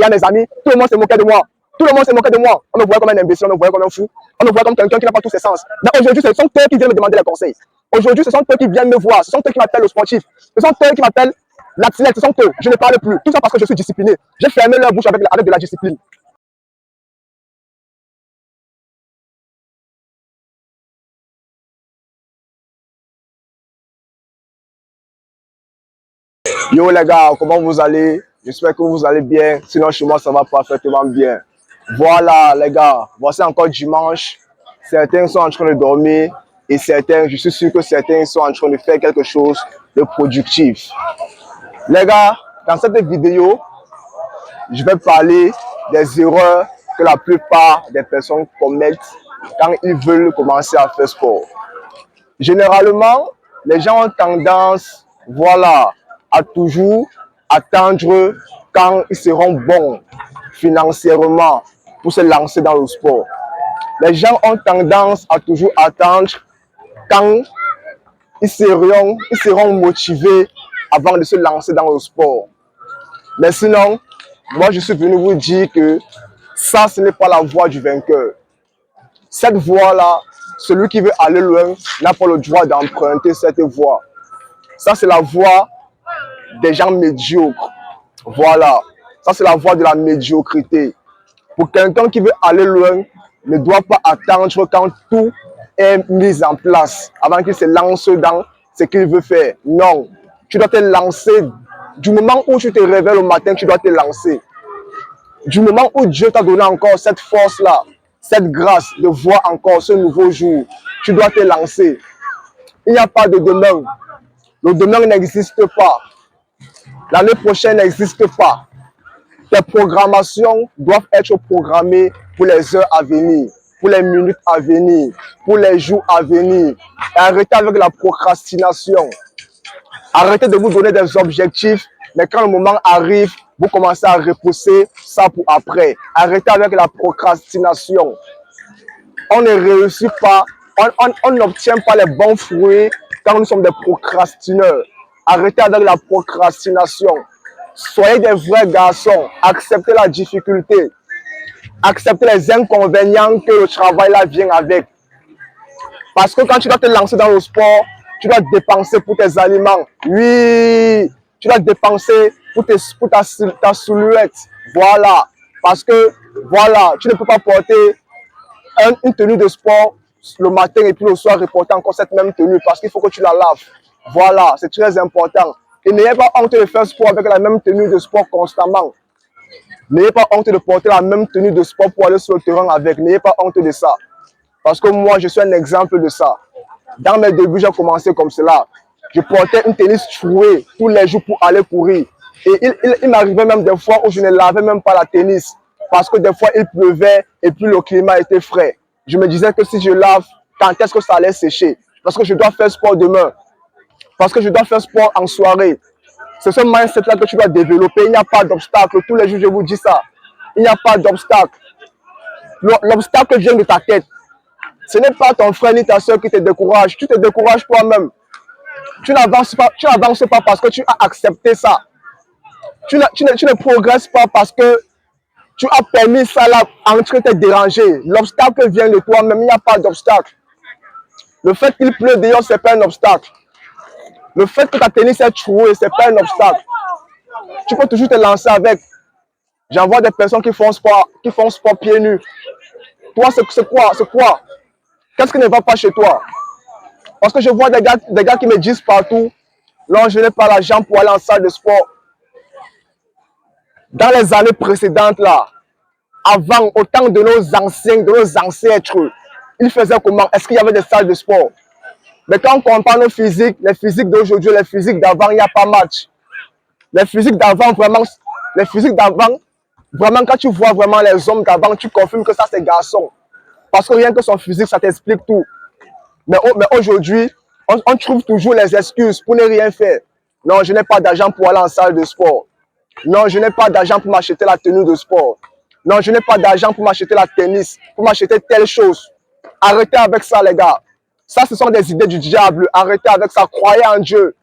et à mes amis, tout le monde se moquait de moi. Tout le monde se moquait de moi. On me voyait comme un imbécile, on me voyait comme un fou. On me voyait comme quelqu'un qui n'a pas tous ses sens. Mais aujourd'hui, ce sont eux qui viennent me demander les conseils. Aujourd'hui, ce sont eux qui viennent me voir. Ce sont eux qui m'appellent le sportif. Ce sont eux qui m'appellent l'athlète. Ce sont eux. Je ne parle plus. Tout ça parce que je suis discipliné. J'ai fermé leur bouche avec de la discipline. Yo les gars, comment vous allez? J'espère que vous allez bien. Sinon, chez moi, ça va parfaitement bien. Voilà les gars, voici encore dimanche. Certains sont en train de dormir et certains, je suis sûr que certains sont en train de faire quelque chose de productif. Les gars, dans cette vidéo, je vais parler des erreurs que la plupart des personnes commettent quand ils veulent commencer à faire sport. Généralement, les gens ont tendance, voilà, à toujours attendre quand ils seront bons financièrement pour se lancer dans le sport. Les gens ont tendance à toujours attendre quand ils seront motivés avant de se lancer dans le sport. Mais sinon, moi je suis venu vous dire que ça, ce n'est pas la voie du vainqueur. Cette voie-là, celui qui veut aller loin n'a pas le droit d'emprunter cette voie. Ça, c'est la voie des gens médiocres. Voilà. Ça, c'est la voie de la médiocrité. Pour quelqu'un qui veut aller loin, ne doit pas attendre quand tout est mis en place avant qu'il se lance dans ce qu'il veut faire. Non. Tu dois te lancer. Du moment où tu te réveilles le matin, tu dois te lancer. Du moment où Dieu t'a donné encore cette force-là, cette grâce de voir encore ce nouveau jour, tu dois te lancer. Il n'y a pas de demain. Le demain n'existe pas. L'année prochaine n'existe pas. Tes programmations doivent être programmées pour les heures à venir, pour les minutes à venir, pour les jours à venir. Et arrêtez avec la procrastination. Arrêtez de vous donner des objectifs, mais quand le moment arrive, vous commencez à repousser ça pour après. Arrêtez avec la procrastination. On ne réussit pas, on n'obtient pas les bons fruits quand nous sommes des procrastineurs. Arrêtez avec la procrastination. Soyez des vrais garçons. Acceptez la difficulté. Acceptez les inconvénients que le travail là vient avec. Parce que quand tu dois te lancer dans le sport, tu dois dépenser pour tes aliments. Oui, tu dois dépenser pour ta silhouette. Voilà. Parce que, voilà, tu ne peux pas porter une tenue de sport le matin et puis le soir reporter encore cette même tenue parce qu'il faut que tu la laves. Voilà, c'est très important. Et n'ayez pas honte de faire sport avec la même tenue de sport constamment. N'ayez pas honte de porter la même tenue de sport pour aller sur le terrain avec. N'ayez pas honte de ça. Parce que moi, je suis un exemple de ça. Dans mes débuts, j'ai commencé comme cela. Je portais une tennis trouée tous les jours pour aller courir. Et il m'arrivait même des fois où je ne lavais même pas la tennis. Parce que des fois, il pleuvait et puis le climat était frais. Je me disais que si je lave, quand est-ce que ça allait sécher? Parce que je dois faire sport demain. Parce que je dois faire sport en soirée. C'est ce mindset-là que tu dois développer. Il n'y a pas d'obstacle. Tous les jours, je vous dis ça. Il n'y a pas d'obstacle. L'obstacle vient de ta tête. Ce n'est pas ton frère ni ta soeur qui te décourage. Tu te décourages toi-même. Tu n'avances pas parce que tu as accepté ça. Tu ne progresses pas parce que tu as permis ça là entre te déranger. L'obstacle vient de toi-même. Il n'y a pas d'obstacle. Le fait qu'il pleut dehors, ce n'est pas un obstacle. Le fait que ta tennis est trouée, ce n'est pas un obstacle. Tu peux toujours te lancer avec. J'en vois des personnes qui font sport pieds nus. Toi, c'est quoi? Qu'est-ce qui ne va pas chez toi? Parce que je vois des gars qui me disent partout, non, je n'ai pas l'argent pour aller en salle de sport. Dans les années précédentes, là, avant, au temps de nos ancêtres, ils faisaient comment? Est-ce qu'il y avait des salles de sport? Mais quand on compare nos physiques, les physiques d'aujourd'hui, les physiques d'avant, il n'y a pas match. Les physiques d'avant, vraiment, quand tu vois vraiment les hommes d'avant, tu confirmes que ça, c'est garçon. Parce que rien que son physique, ça t'explique tout. Mais aujourd'hui, on trouve toujours les excuses pour ne rien faire. Non, je n'ai pas d'argent pour aller en salle de sport. Non, je n'ai pas d'argent pour m'acheter la tenue de sport. Non, je n'ai pas d'argent pour m'acheter la tennis, pour m'acheter telle chose. Arrêtez avec ça, les gars. Ça, ce sont des idées du diable. Arrêtez avec ça. Croyez en Dieu.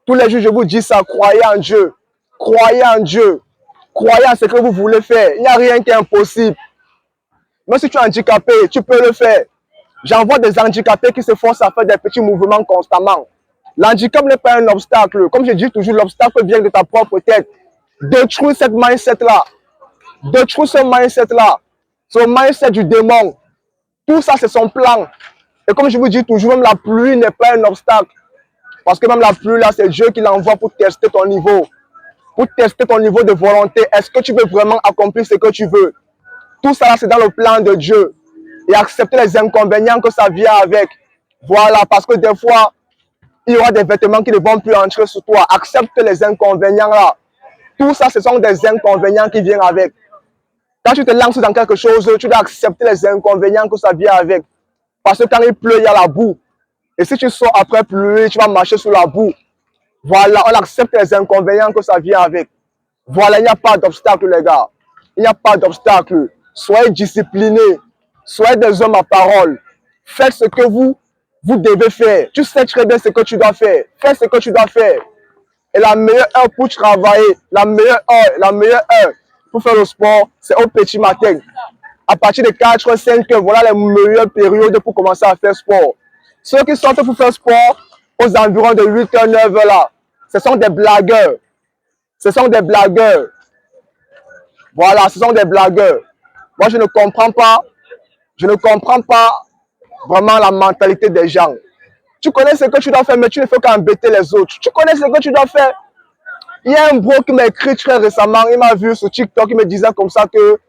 Tous les jours, je vous dis ça. Croyez en Dieu. Croyez en Dieu. croyez à ce que vous voulez faire. Il n'y a rien qui est impossible. Même si tu es handicapé, tu peux le faire. J'en vois des handicapés qui se forcent à faire des petits mouvements constamment. L'handicap n'est pas un obstacle. Comme je dis toujours, l'obstacle vient de ta propre tête. Détruis cette mindset-là. Détruis ce mindset-là. Ce mindset du démon. Tout ça, c'est son plan. Et comme je vous dis toujours, même la pluie n'est pas un obstacle. Parce que même la pluie, là, c'est Dieu qui l'envoie pour tester ton niveau. Pour tester ton niveau de volonté. Est-ce que tu veux vraiment accomplir ce que tu veux? Tout ça, c'est dans le plan de Dieu. Et accepter les inconvénients que ça vient avec. Voilà, parce que des fois, il y aura des vêtements qui ne vont plus entrer sur toi. Accepte les inconvénients là. Tout ça, ce sont des inconvénients qui viennent avec. Quand tu te lances dans quelque chose, tu dois accepter les inconvénients que ça vient avec. Parce que quand il pleut, il y a la boue. Et si tu sors après pluie, tu vas marcher sous la boue. Voilà, on accepte les inconvénients que ça vient avec. Voilà, il n'y a pas d'obstacle, les gars. Il n'y a pas d'obstacle. Soyez disciplinés. Soyez des hommes à parole. Faites ce que vous devez faire. Tu sais très bien ce que tu dois faire. Fais ce que tu dois faire. Et la meilleure heure pour travailler, la meilleure heure pour faire le sport, c'est au petit matin. À partir de 4, 5 heures, voilà les meilleures périodes pour commencer à faire sport. Ceux qui sortent pour faire sport aux environs de 8 h, 9 h là, ce sont des blagueurs. Ce sont des blagueurs. Voilà, ce sont des blagueurs. Moi, je ne comprends pas vraiment la mentalité des gens. Tu connais ce que tu dois faire, mais tu ne fais qu'embêter les autres. Tu connais ce que tu dois faire. Il y a un bro qui m'a écrit très récemment, il m'a vu sur TikTok, il me disait comme ça que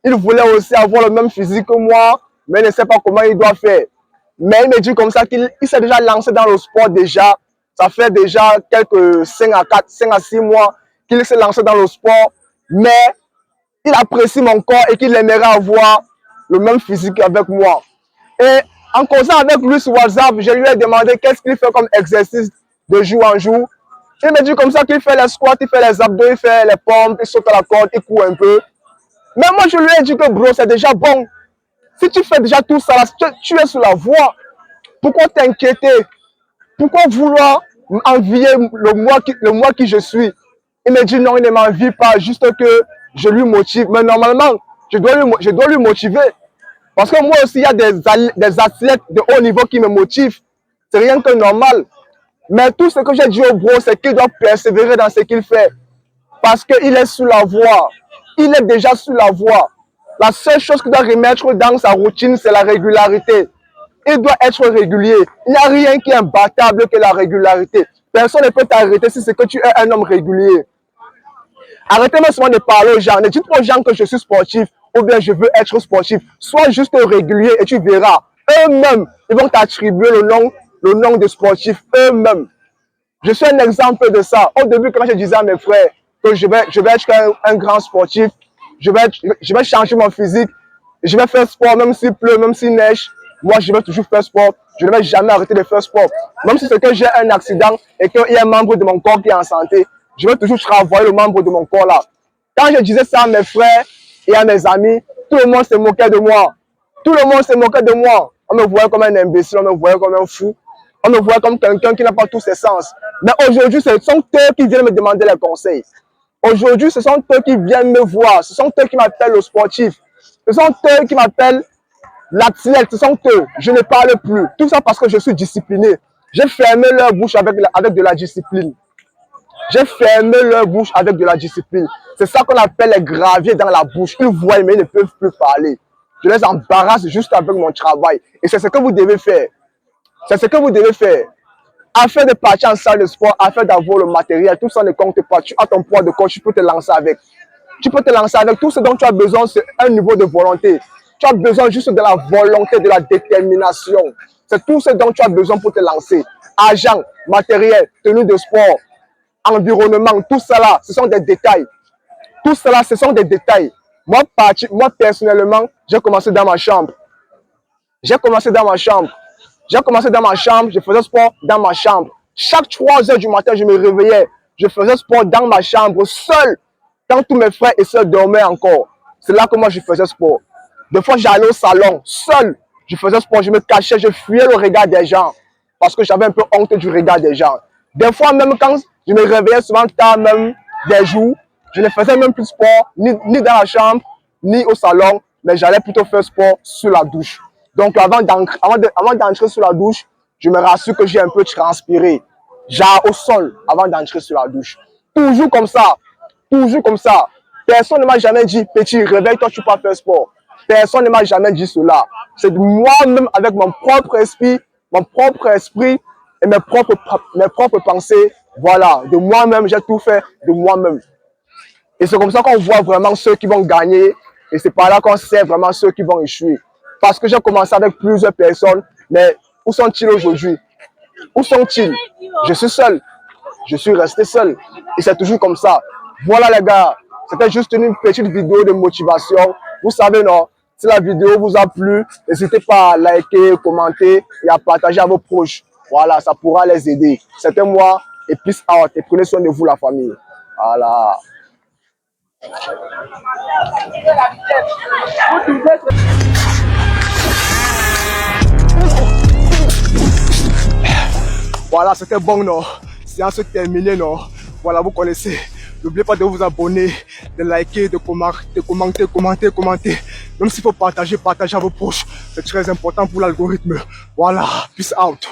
il voulait aussi avoir le même physique que moi, mais il ne sait pas comment il doit faire. Mais il me dit comme ça qu'il s'est déjà lancé dans le sport déjà. Ça fait déjà quelques 5 à 6 mois qu'il s'est lancé dans le sport. Mais il apprécie mon corps et qu'il aimerait avoir le même physique avec moi. Et en causant avec lui sur WhatsApp, je lui ai demandé qu'est-ce qu'il fait comme exercice de jour en jour. Il me dit comme ça qu'il fait les squats, il fait les abdos, il fait les pompes, il saute à la corde, il court un peu. Mais moi, je lui ai dit que bro, c'est déjà bon. Si tu fais déjà tout ça, tu es sur la voie. Pourquoi t'inquiéter? Pourquoi vouloir envier le moi qui je suis? Il me dit non, il ne m'envie pas, juste que je lui motive. Mais normalement, je dois lui motiver. Parce que moi aussi, il y a des athlètes de haut niveau qui me motivent. C'est rien que normal. Mais tout ce que j'ai dit au bro, c'est qu'il doit persévérer dans ce qu'il fait. Parce qu'il est sur la voie. Il est déjà sur la voie. La seule chose qu'il doit remettre dans sa routine, c'est la régularité. Il doit être régulier. Il n'y a rien qui est imbattable que la régularité. Personne ne peut t'arrêter si c'est que tu es un homme régulier. Arrêtez-moi souvent de parler aux gens. Ne dites pas aux gens que je suis sportif ou bien je veux être sportif. Sois juste régulier et tu verras. Eux-mêmes, ils vont t'attribuer le nom de sportif. Eux-mêmes. Je suis un exemple de ça. Au début, quand je disais à mes frères que je vais être un grand sportif, je vais changer mon physique, je vais faire sport même s'il pleut, même s'il neige. Moi, je vais toujours faire sport. Je ne vais jamais arrêter de faire sport. Même si c'est que j'ai un accident et qu'il y a un membre de mon corps qui est en santé, je vais toujours travailler le membre de mon corps là. Quand je disais ça à mes frères et à mes amis, tout le monde se moquait de moi. Tout le monde se moquait de moi. On me voyait comme un imbécile, on me voyait comme un fou. On me voit comme quelqu'un qui n'a pas tous ses sens. Mais aujourd'hui, ce sont eux qui viennent me demander les conseils. Aujourd'hui, ce sont eux qui viennent me voir. Ce sont eux qui m'appellent le sportif. Ce sont eux qui m'appellent l'athlète. Ce sont eux. Je ne parle plus. Tout ça parce que je suis discipliné. J'ai fermé leur bouche avec de la discipline. J'ai fermé leur bouche avec de la discipline. C'est ça qu'on appelle les graviers dans la bouche. Ils voient, mais ils ne peuvent plus parler. Je les embarrasse juste avec mon travail. Et c'est ce que vous devez faire. C'est ce que vous devez faire. Afin de partir en salle de sport, afin d'avoir le matériel, tout ça ne compte pas. Tu as ton poids de corps, tu peux te lancer avec. Tu peux te lancer avec. Tout ce dont tu as besoin, c'est un niveau de volonté. Tu as besoin juste de la volonté, de la détermination. C'est tout ce dont tu as besoin pour te lancer. Argent, matériel, tenue de sport, environnement, tout cela, ce sont des détails. Tout cela, ce sont des détails. Moi personnellement, j'ai commencé dans ma chambre. J'ai commencé dans ma chambre. Je faisais sport dans ma chambre. Chaque 3 h du matin, je me réveillais. Je faisais sport dans ma chambre, seul. Quand tous mes frères et sœurs dormaient encore. C'est là que moi, je faisais sport. Des fois, j'allais au salon, seul. Je faisais sport, je me cachais, je fuyais le regard des gens. Parce que j'avais un peu honte du regard des gens. Des fois, même quand je me réveillais souvent tard, même des jours, Je ne faisais même plus sport, ni dans la chambre, ni au salon, mais j'allais plutôt faire sport sur la douche. Donc avant d'entrer sur la douche, je me rassure que j'ai un peu transpiré. Genre au sol, avant d'entrer sur la douche. Toujours comme ça. Toujours comme ça. Personne ne m'a jamais dit, petit, réveille-toi, tu peux pas faire sport. Personne ne m'a jamais dit cela. C'est moi-même avec mon propre esprit et mes propres pensées. Voilà, de moi-même, j'ai tout fait de moi-même. Et c'est comme ça qu'on voit vraiment ceux qui vont gagner. Et c'est par là qu'on sait vraiment ceux qui vont échouer. Parce que j'ai commencé avec plusieurs personnes, mais où sont-ils aujourd'hui? Où sont-ils? Je suis seul. Je suis resté seul. Et c'est toujours comme ça. Voilà les gars, c'était juste une petite vidéo de motivation. Vous savez non, si la vidéo vous a plu, n'hésitez pas à liker, commenter et à partager à vos proches. Voilà, ça pourra les aider. C'était moi et peace out. Et prenez soin de vous la famille. Voilà. Voilà, c'était bon, non? Séance terminée, non? Voilà, vous connaissez. N'oubliez pas de vous abonner, de liker, de commenter. Même s'il faut partager à vos proches. C'est très important pour l'algorithme. Voilà, peace out.